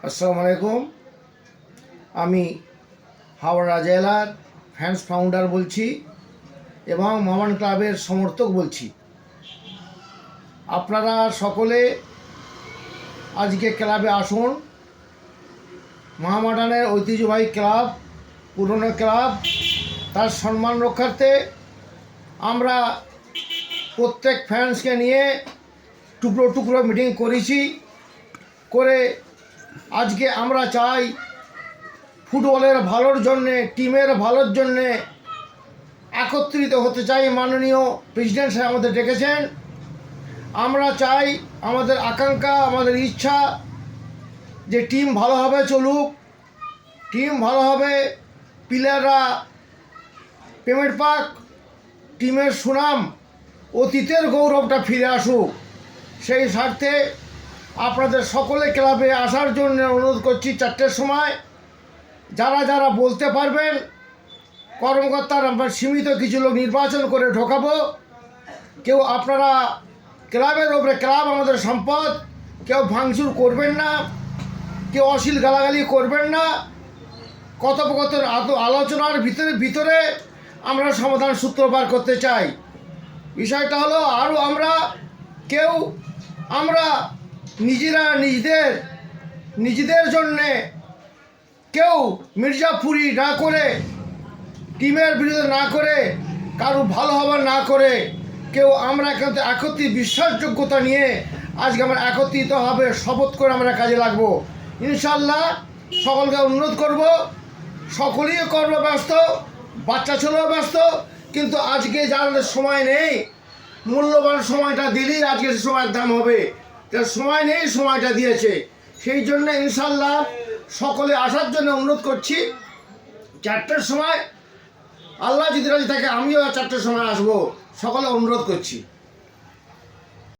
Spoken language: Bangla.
আসসালামু আলাইকুম। আমি হাওড়া জেলার ফ্যান্স ফাউন্ডার বলছি এবং মহামান ক্লাবের সমর্থক বলছি। আপনারা সকলে আজকে ক্লাবে আসুন। মহামাডানের ঐতিহ্যবাহী ক্লাব, পুরনো ক্লাব, তার সম্মান রক্ষার্থে আমরা প্রত্যেক ফ্যান্সকে নিয়ে টুকরো টুকরো মিটিং করেছি। করে আজকে আমরা চাই ফুটবলের ভালোর জন্যে, টিমের ভালোর জন্যে একত্রিত হতে চাই। মাননীয় প্রেসিডেন্ট সাহেব আমাদের ডেকেছেন। আমরা চাই, আমাদের আকাঙ্ক্ষা, আমাদের ইচ্ছা যে টিম ভালোভাবে চলুক, টিম ভালো হবে, প্লেয়াররা পেমেন্ট পাক, টিমের সুনাম, অতীতের গৌরবটা ফিরে আসুক। সেই স্বার্থে আপনাদের সকলে ক্লাবে আসার জন্য অনুরোধ করছি। 4টের সময় যারা যারা বলতে পারবেন, কর্মকর্তার আমরা সীমিত কিছু লোক নির্বাচন করে ঢোকাবো। কেউ আপনারা ক্লাবের ওপরে, ক্লাব আমাদের সম্পদ, কেউ ভাঙচুর করবেন না, কেউ অশ্লীল গালাগালি করবেন না। কথোপকথন আলোচনার ভিতরে আমরা সমাধান সূত্রপাত করতে চাই। বিষয়টা হলো, আরও আমরা নিজেরা নিজেদের জন্যে কেউ মির্জাপুরি না করে, টিমের বিরুদ্ধে না করে, কারো ভালো হবার না করে, কেউ আমরা কিন্তু একত্রিত বিশ্বাসযোগ্যতা নিয়ে আজকে আমরা একত্রিত হবে, শপথ করে আমরা কাজে লাগবো ইনশাল্লাহ। সকলকে অনুরোধ করব, সকলেই কর্মব্যস্ত, বাচ্চা ছেলেও ব্যস্ত, কিন্তু আজকে যাদের সময় নেই, মূল্যবান সময়টা দিলেই আজকে সময়ের দাম হবে। তার সময় নেই, সময়টা দিয়েছে। সেই জন্য ইনশাল্লাহ সকলে আসার জন্য অনুরোধ করছি। 4টের সময় আল্লাহ যদি রাজি থাকে, আমিও 4টের সময় আসবো। সকলে অনুরোধ করছি।